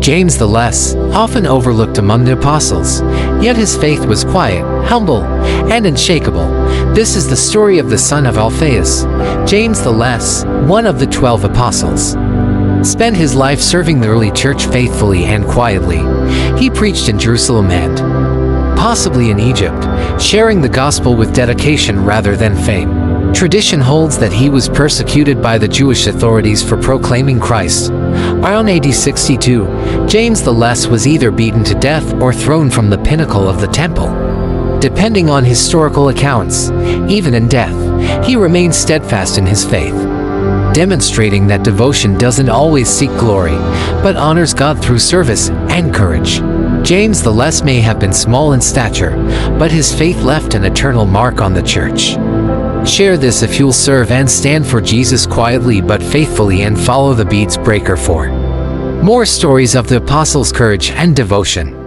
James the Less, often overlooked among the apostles, yet his faith was quiet, humble, and unshakable. This is the story of the son of Alphaeus, James the Less, one of the 12 apostles. Spent his life serving the early church faithfully and quietly. He preached in Jerusalem and possibly in Egypt, sharing the gospel with dedication rather than fame. Tradition holds that he was persecuted by the Jewish authorities for proclaiming Christ. Around AD 62, James the Less was either beaten to death or thrown from the pinnacle of the temple. Depending on historical accounts, even in death, he remained steadfast in his faith, demonstrating that devotion doesn't always seek glory, but honors God through service and courage. James the Less may have been small in stature, but his faith left an eternal mark on the church. Share this if you'll serve and stand for Jesus quietly but faithfully, and follow the Beatz breaker for more stories of the apostles' courage and devotion.